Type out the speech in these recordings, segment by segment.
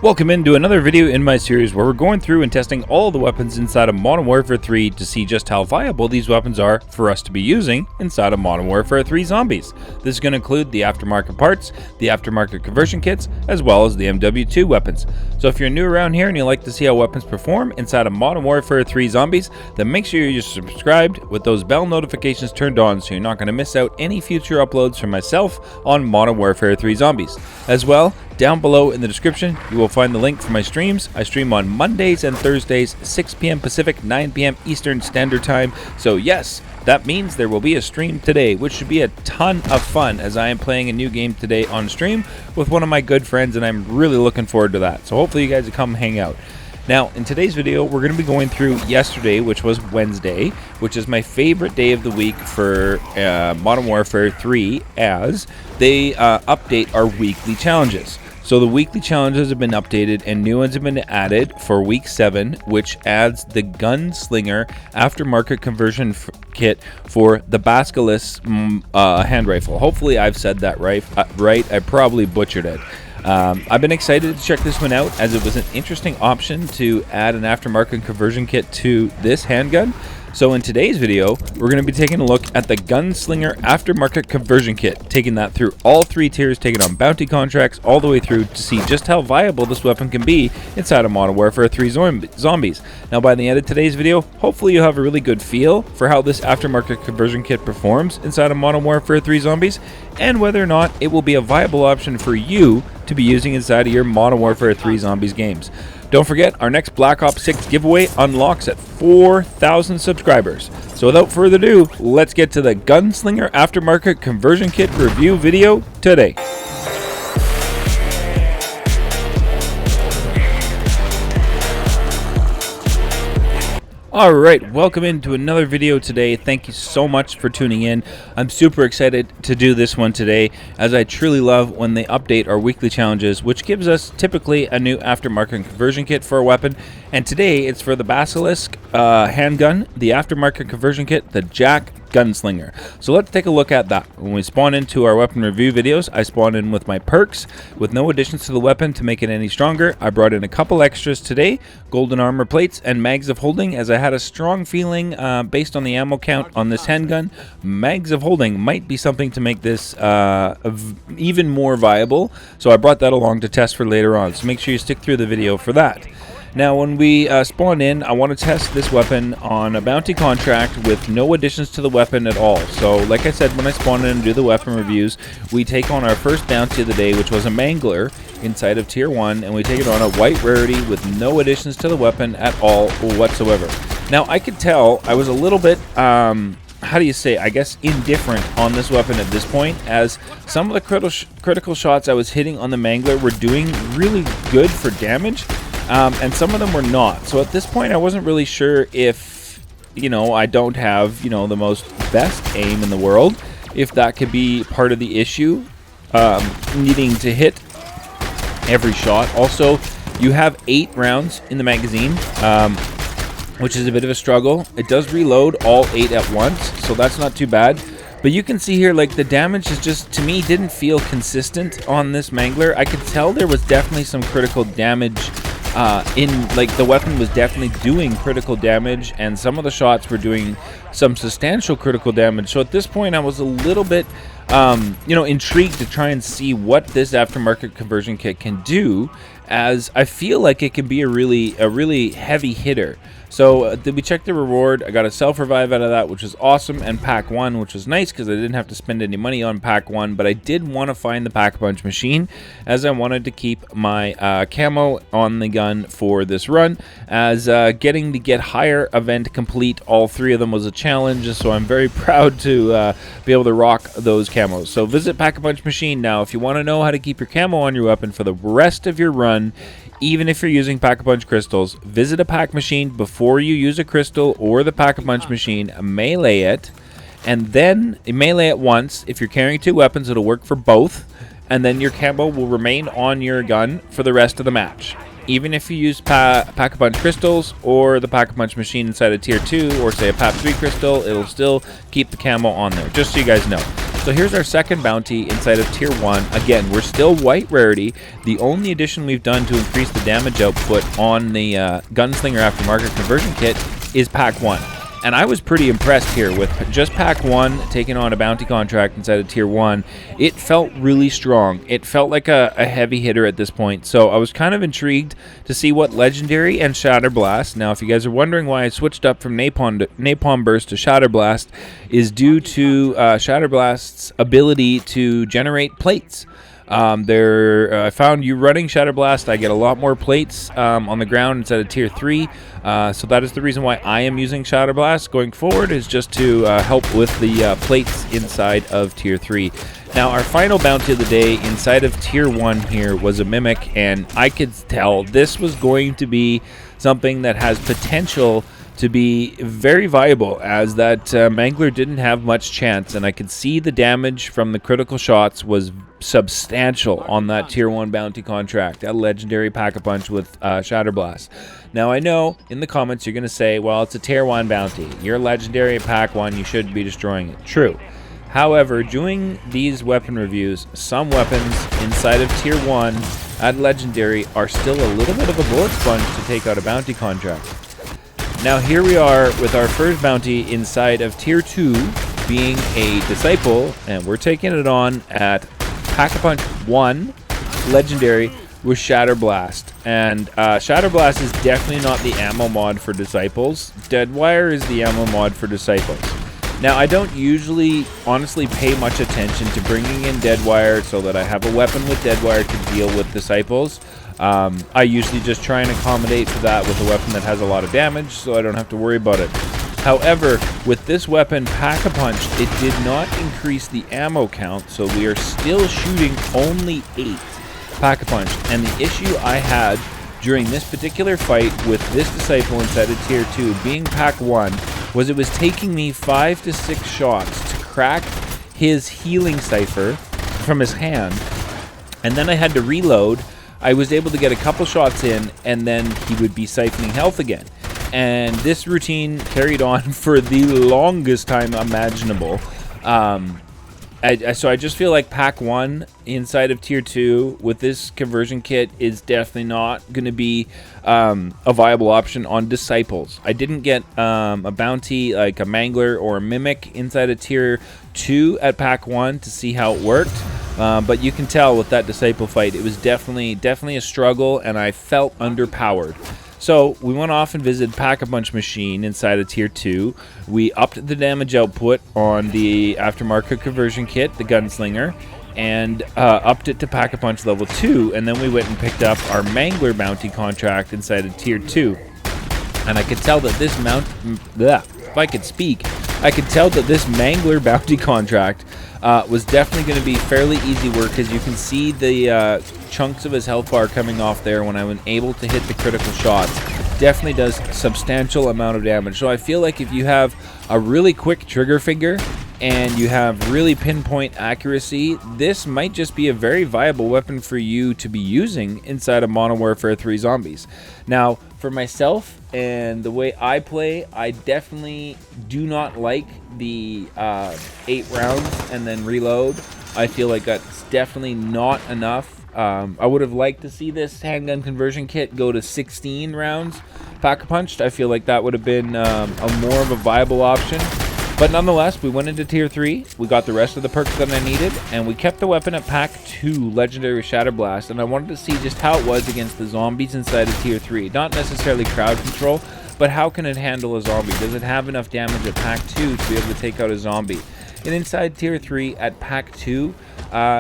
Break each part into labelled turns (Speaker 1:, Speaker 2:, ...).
Speaker 1: Welcome into another video in my series where we're going through and testing all the weapons inside of Modern Warfare 3 to see just how viable these weapons are for us to be using inside of Modern Warfare 3 Zombies. This is going to include the aftermarket parts, the aftermarket conversion kits, as well as the MW2 weapons. So if you're new around here and you like to see how weapons perform inside of Modern Warfare 3 Zombies, then make sure you're subscribed with those bell notifications turned on so you're not going to miss out any future uploads from myself on Modern Warfare 3 Zombies. As well, down below in the description, you will find the link for my streams. I stream on Mondays and Thursdays, 6 p.m. Pacific, 9 p.m. Eastern Standard Time. So yes, that means there will be a stream today, which should be a ton of fun as I am playing a new game today on stream with one of my good friends, and I'm really looking forward to that. So hopefully you guys will come hang out. Now, in today's video, we're going to be going through yesterday, which was Wednesday, which is my favorite day of the week for Modern Warfare 3, as they update our weekly challenges. So the weekly challenges have been updated and new ones have been added for week 7, which adds the Gunslinger aftermarket conversion kit for the Basilisk hand rifle. Hopefully I've said that right. I probably butchered it. I've been excited to check this one out as it was an interesting option to add an aftermarket conversion kit to this handgun. So in today's video, we're going to be taking a look at the Gunslinger aftermarket conversion kit, taking that through all 3 tiers, taking on bounty contracts all the way through to see just how viable this weapon can be inside of Modern Warfare 3 Zombies. Now by the end of today's video, hopefully you'll have a really good feel for how this aftermarket conversion kit performs inside of Modern Warfare 3 Zombies, and whether or not it will be a viable option for you to be using inside of your Modern Warfare 3 Zombies games. Don't forget, our next Black Ops 6 giveaway unlocks at 4,000 subscribers. So without further ado, let's get to the Gunslinger Aftermarket Conversion Kit review video today. Alright, welcome into another video today. Thank you so much for tuning in. I'm super excited to do this one today, as I truly love when they update our weekly challenges, which gives us typically a new aftermarket conversion kit for a weapon. And today it's for the Basilisk handgun, the aftermarket conversion kit, the Jak Gunslinger. So let's take a look at that. When we spawn into our weapon review videos, I spawn in with my perks with no additions to the weapon to make it any stronger. I brought in a couple extras today, golden armor plates and mags of holding, as I had a strong feeling based on the ammo count on this handgun, mags of holding might be something to make this even more viable. So I brought that along to test for later on. So make sure you stick through the video for that. Now, when we spawn in, I want to test this weapon on a bounty contract with no additions to the weapon at all. So, like I said, when I spawn in and do the weapon reviews, we take on our first bounty of the day, which was a Mangler inside of Tier 1, and we take it on a white rarity with no additions to the weapon at all whatsoever. Now, I could tell I was a little bit, how do you say, I guess indifferent on this weapon at this point, as some of the critical shots I was hitting on the Mangler were doing really good for damage. And some of them were not. So at this point, I wasn't really sure if, I don't have, the most best aim in the world, if that could be part of the issue, needing to hit every shot. Also, you have 8 rounds in the magazine, which is a bit of a struggle. It does reload all 8 at once, so that's not too bad. But you can see here, like, the damage is just, to me, didn't feel consistent on this Mangler. I could tell there was definitely some critical damage the weapon was definitely doing critical damage, and some of the shots were doing some substantial critical damage. So at this point, I was a little bit, intrigued to try and see what this aftermarket conversion kit can do, as I feel like it can be a really heavy hitter. So we checked the reward. I got a self-revive out of that, which was awesome, and pack 1, which was nice because I didn't have to spend any money on pack 1, but I did want to find the pack-a-punch machine, as I wanted to keep my camo on the gun for this run, as getting the Get Higher event complete, all 3 of them, was a challenge, so I'm very proud to be able to rock those camos. So visit pack-a-punch machine now if you want to know how to keep your camo on your weapon for the rest of your run. Even if you're using Pack-a-Punch crystals, visit a pack machine before you use a crystal or the Pack-a-Punch machine, melee it, and then melee it once. If you're carrying 2 weapons, it'll work for both, and then your camo will remain on your gun for the rest of the match. Even if you use Pack-a-Punch crystals or the Pack-a-Punch machine inside a Tier 2, or say a PAP 3 crystal, it'll still keep the camo on there, just so you guys know. So here's our second bounty inside of Tier 1. Again, we're still white rarity. The only addition we've done to increase the damage output on the Gunslinger Aftermarket Conversion Kit is Pack 1. And I was pretty impressed here with just Pack 1 taking on a bounty contract inside of Tier 1. It felt really strong. It felt like a heavy hitter at this point. So I was kind of intrigued to see what Legendary and Shatterblast. Now, if you guys are wondering why I switched up from Napalm Burst to Shatterblast, is due to Shatterblast's ability to generate plates. I found you running Shatterblast, I get a lot more plates on the ground instead of Tier 3. So that is the reason why I am using Shatterblast going forward, is just to help with the plates inside of Tier 3. Now, our final bounty of the day inside of Tier 1 here was a Mimic, and I could tell this was going to be something that has potential to be very viable, as that Mangler didn't have much chance, and I could see the damage from the critical shots was substantial on that Tier 1 bounty contract, a Legendary Pack-a-Punch with Shatterblast. Now, I know in the comments you're going to say, well, it's a Tier 1 bounty. You're Legendary Pack 1, you should be destroying it. True. However, doing these weapon reviews, some weapons inside of Tier 1 at Legendary are still a little bit of a bullet sponge to take out a bounty contract. Now here we are with our first bounty inside of Tier 2 being a Disciple, and we're taking it on at Pack-a-Punch 1 Legendary with Shatterblast. And Shatterblast is definitely not the ammo mod for Disciples. Deadwire is the ammo mod for Disciples. Now, I don't usually honestly pay much attention to bringing in Deadwire so that I have a weapon with Deadwire to deal with Disciples. I usually just try and accommodate for that with a weapon that has a lot of damage, so I don't have to worry about it. However, with this weapon, Pack-a-Punch, it did not increase the ammo count, so we are still shooting only 8 Pack-a-Punch. And the issue I had during this particular fight with this Disciple inside of Tier 2, being Pack 1, was it was taking me 5 to 6 shots to crack his healing cipher from his hand, and then I had to reload. I was able to get a couple shots in, and then he would be siphoning health again. And this routine carried on for the longest time imaginable. So I just feel like Pack 1 inside of Tier 2 with this conversion kit is definitely not going to be a viable option on Disciples. I didn't get a bounty like a Mangler or a Mimic inside of Tier 2 at Pack 1 to see how it worked. But you can tell with that Disciple fight, it was definitely a struggle, and I felt underpowered. So we went off and visited Pack-a-Punch Machine inside of Tier 2. We upped the damage output on the aftermarket conversion kit, the Gunslinger, and upped it to Pack-a-Punch level 2. And then we went and picked up our Mangler bounty contract inside of Tier 2. And I could tell that this if I could speak, I could tell that this Mangler bounty contract was definitely going to be fairly easy work, as you can see the chunks of his health bar coming off there when I was able to hit the critical shots. Definitely does substantial amount of damage. So I feel like if you have a really quick trigger finger and you have really pinpoint accuracy, this might just be a very viable weapon for you to be using inside of Modern Warfare 3 Zombies. Now, for myself and the way I play, I definitely do not like the 8 rounds and then reload. I feel like that's definitely not enough. I would have liked to see this handgun conversion kit go to 16 rounds Pack-a-Punched. I feel like that would have been a more of a viable option. But nonetheless, we went into Tier 3, we got the rest of the perks that I needed, and we kept the weapon at Pack 2, Legendary Shatterblast, and I wanted to see just how it was against the zombies inside of Tier 3. Not necessarily crowd control, but how can it handle a zombie? Does it have enough damage at Pack 2 to be able to take out a zombie? And inside Tier 3 at Pack 2,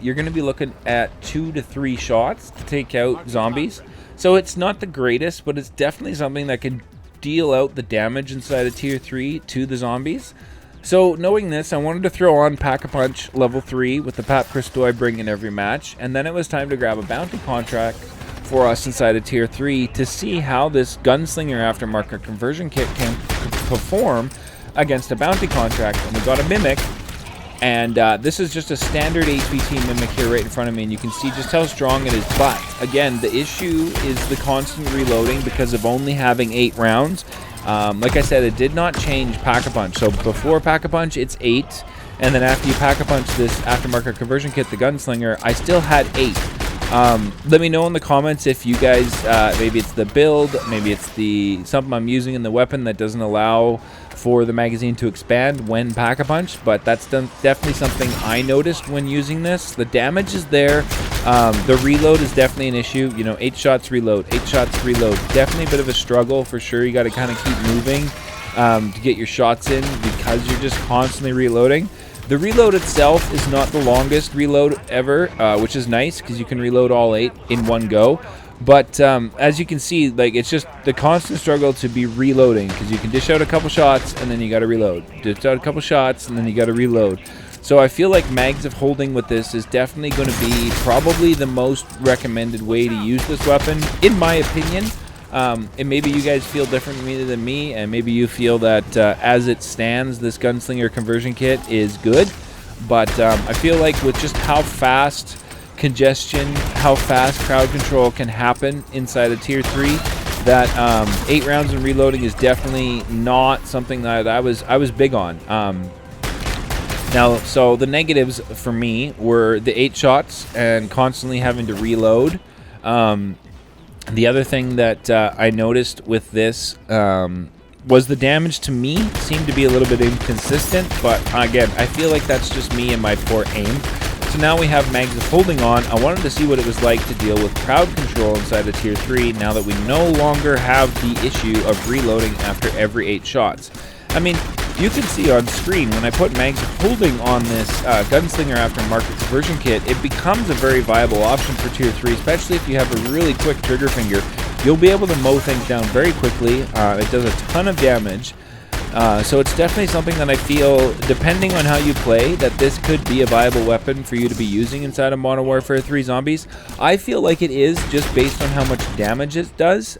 Speaker 1: you're going to be looking at 2 to 3 shots to take out zombies. So it's not the greatest, but it's definitely something that can deal out the damage inside of Tier 3 to the zombies. So knowing this, I wanted to throw on Pack-a-Punch level 3 with the Pap Crystal I bring in every match, and then it was time to grab a bounty contract for us inside of Tier 3 to see how this Gunslinger aftermarket conversion kit can perform against a bounty contract. And we got a Mimic, and this is just a standard HVT Mimic here right in front of me, and you can see just how strong it is. But again, the issue is the constant reloading because of only having 8 rounds. Like I said, it did not change Pack-a-Punch. So before Pack-a-Punch, it's 8, And then after you pack-a-punch this aftermarket conversion kit, the Gunslinger, I still had 8. Let me know in the comments if you guys, maybe it's the build, maybe it's something I'm using in the weapon that doesn't allow for the magazine to expand when pack-a-punch, but that's definitely something I noticed when using this. The damage is there. The reload is definitely an issue. You know, 8 shots reload, 8 shots reload. Definitely a bit of a struggle for sure. You got to kind of keep moving to get your shots in because you're just constantly reloading. The reload itself is not the longest reload ever, which is nice because you can reload all 8 in one go. But as you can see, like, it's just the constant struggle to be reloading because you can dish out a couple shots and then you got to reload. Dish out a couple shots and then you got to reload. So I feel like mags of holding with this is definitely going to be probably the most recommended way to use this weapon, in my opinion. And maybe you guys feel differently than me, and maybe you feel that as it stands, this Gunslinger conversion kit is good. But I feel like with just how fast congestion, how fast crowd control can happen inside of tier 3, that 8 rounds and reloading is definitely not something that I was big on. Now, so the negatives for me were the 8 shots and constantly having to reload. The other thing that I noticed with this was the damage to me seemed to be a little bit inconsistent, but again, I feel like that's just me and my poor aim. So now we have mags of holding on. I wanted to see what it was like to deal with crowd control inside of tier 3 now that we no longer have the issue of reloading after every 8 shots. I mean, you can see on screen when I put mags of holding on this Gunslinger aftermarket conversion kit, it becomes a very viable option for tier 3, especially if you have a really quick trigger finger. You'll be able to mow things down very quickly. It does a ton of damage. So it's definitely something that I feel, depending on how you play, that this could be a viable weapon for you to be using inside of Modern Warfare 3 Zombies. I feel like it is, just based on how much damage it does.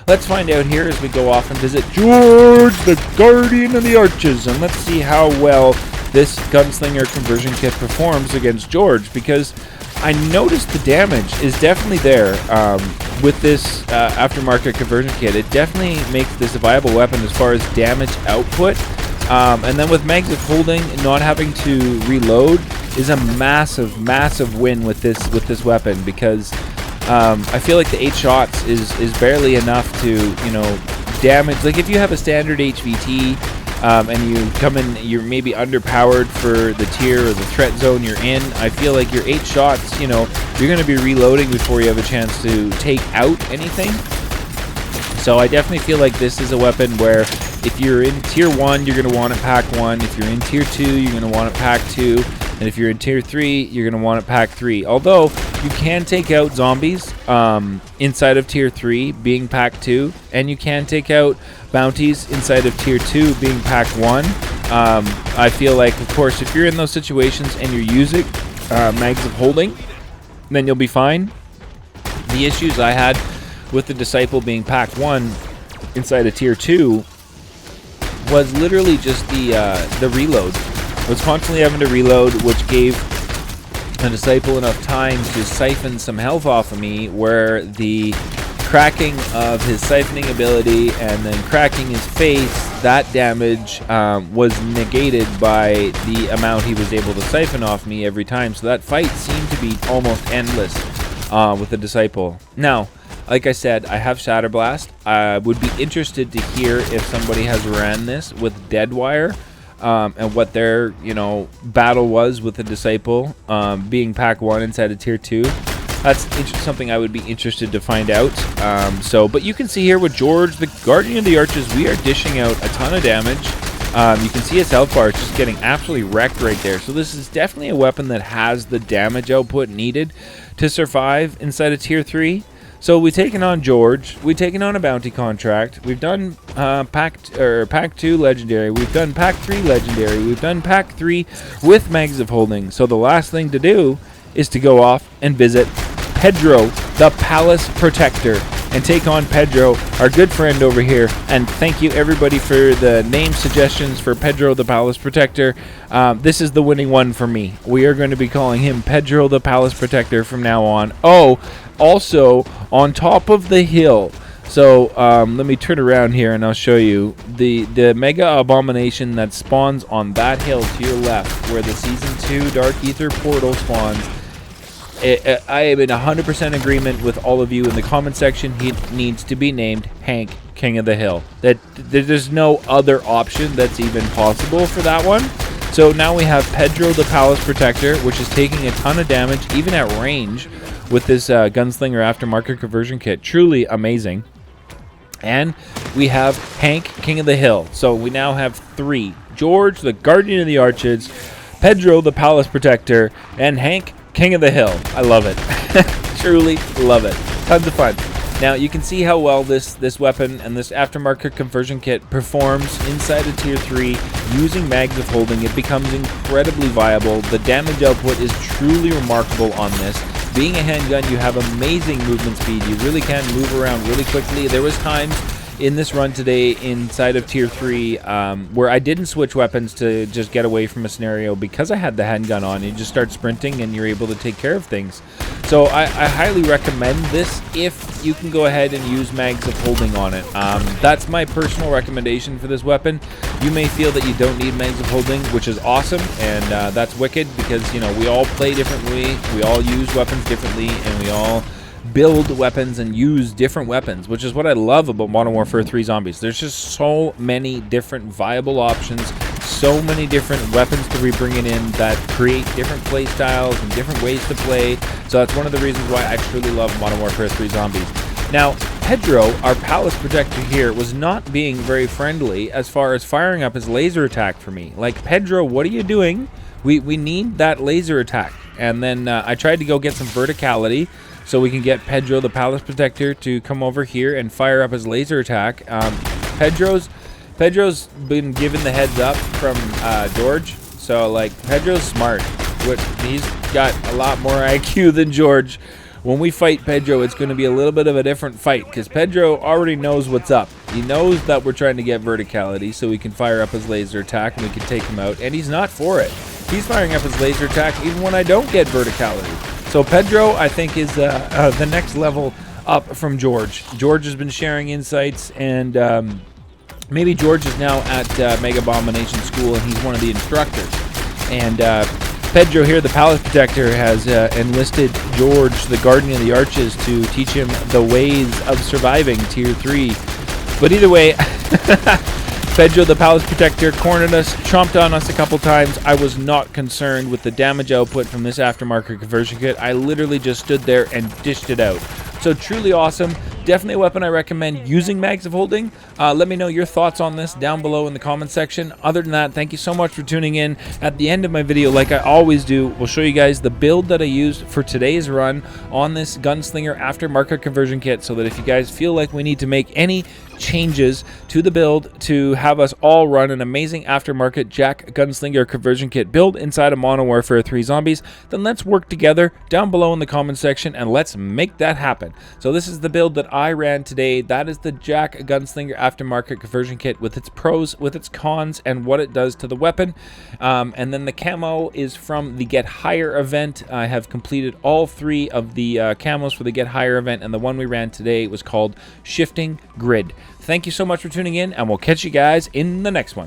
Speaker 1: Let's find out here as we go off and visit Zhorde, the Guardian of the Arches, and let's see how well this Gunslinger conversion kit performs against Zhorde, because I noticed the damage is definitely there with this aftermarket conversion kit. It definitely makes this a viable weapon as far as damage output. And then with mags of holding, not having to reload is a massive, massive win with this weapon, because I feel like the 8 shots is barely enough to, you know, damage. Like if you have a standard HVT and you come in, you're maybe underpowered for the tier or the threat zone you're in, I feel like your 8 shots, you know, you're going to be reloading before you have a chance to take out anything. So I definitely feel like this is a weapon where if you're in tier 1, you're going to want to pack 1. If you're in tier 2, you're going to want to pack 2. And if you're in tier 3, you're going to want to pack 3. Although you can take out zombies inside of tier 3 being pack 2, and you can take out bounties inside of tier 2 being pack 1. I feel like, of course, if you're in those situations and you're using mags of holding, then you'll be fine. The issues I had with the Disciple being pack 1 inside of tier 2 was literally just the reload. I was constantly having to reload, which gave the Disciple enough time to siphon some health off of me, where the cracking of his siphoning ability and then cracking his face, that damage was negated by the amount he was able to siphon off me every time. So that fight seemed to be almost endless with the Disciple. Now, like I said, I have Shatterblast. I would be interested to hear if somebody has ran this with Deadwire. And what their, you know, battle was with the Disciple being pack 1 inside of tier 2. That's something I would be interested to find out. But you can see here with Zhorde, the Guardian of the Arches, we are dishing out a ton of damage. You can see his health bar just getting absolutely wrecked right there. So this is definitely a weapon that has the damage output needed to survive inside of tier 3. So we've taken on Zhorde, we've taken on a bounty contract, we've done pack 2 legendary, we've done pack 3 legendary, we've done pack 3 with mags of holding. So the last thing to do is to go off and visit Pedro, the Palace Protector, and take on Pedro, our good friend over here. And thank you everybody for the name suggestions for Pedro, the Palace Protector. This is the winning one for me. We are going to be calling him Pedro, the Palace Protector from now on. Oh, also, on top of the hill, So let me turn around here and I'll show you the Mega Abomination that spawns on that hill to your left, where the Season 2 Dark Ether portal spawns. I am in 100% agreement with all of you in the comment section. He needs to be named Hank, King of the Hill. There's no other option that's even possible for that one. So now we have Pedro the Palace Protector, which is taking a ton of damage, even at range, with this Gunslinger Aftermarket Conversion Kit. Truly amazing. And we have Hank, King of the Hill. So we now have 3. Zhorde, the Guardian of the Arches, Pedro the Palace Protector, and Hank, King of the Hill. I love it. Truly love it. Tons of fun. Now you can see how well this weapon and this aftermarket conversion kit performs inside of tier 3 using mags of holding. It becomes incredibly viable. The damage output is truly remarkable on this. Being a handgun, you have amazing movement speed. You really can move around really quickly. There was times in this run today inside of tier 3 where I didn't switch weapons to just get away from a scenario because I had the handgun on. You just start sprinting and you're able to take care of things. So I highly recommend this if you can go ahead and use mags of holding on it. That's my personal recommendation for this weapon. You may feel that you don't need mags of holding, which is awesome, and that's wicked because, you know, we all play differently, we all use weapons differently, and we all build weapons and use different weapons, which is what I love about Modern Warfare 3 Zombies. There's just so many different viable options, so many different weapons to be bringing in that create different play styles and different ways to play. So that's one of the reasons why I truly love Modern Warfare 3 Zombies. Now, Pedro, our Palace Protector here, was not being very friendly as far as firing up his laser attack for me. Like, Pedro, what are you doing? We need that laser attack. And then I tried to go get some verticality so we can get Pedro, the Palace Protector, to come over here and fire up his laser attack. Pedro's been given the heads up from Zhorde, so like Pedro's smart. He's got a lot more IQ than Zhorde. When we fight Pedro, it's going to be a little bit of a different fight because Pedro already knows what's up. He knows that we're trying to get verticality so we can fire up his laser attack and we can take him out, and he's not for it. He's firing up his laser attack even when I don't get verticality. So Pedro, I think, is the next level up from Zhorde. Zhorde has been sharing insights, and maybe Zhorde is now at Mega Abomination School, and he's one of the instructors. And Pedro here, the Palace Protector, has enlisted Zhorde, the Guardian of the Arches, to teach him the ways of surviving Tier 3. But either way, Pedro, the Palace Protector, cornered us, chomped on us a couple times. I was not concerned with the damage output from this aftermarket conversion kit. I literally just stood there and dished it out. So truly awesome. Definitely a weapon I recommend using mags of holding. Let me know your thoughts on this down below in the comment section. Other than that, thank you so much for tuning in. At the end of my video, like I always do, we'll show you guys the build that I used for today's run on this Gunslinger aftermarket conversion kit, so that if you guys feel like we need to make any changes to the build to have us all run an amazing aftermarket Jak Gunslinger conversion kit build inside of Modern Warfare 3 Zombies, then let's work together down below in the comment section and let's make that happen. So this is the build that I ran today. That is the Jak Gunslinger aftermarket conversion kit with its pros, with its cons, and what it does to the weapon. And then the camo is from the Get Higher event. I have completed all 3 of the camos for the Get Higher event, and the one we ran today was called Shifting Grid. Thank you so much for tuning in, and we'll catch you guys in the next one.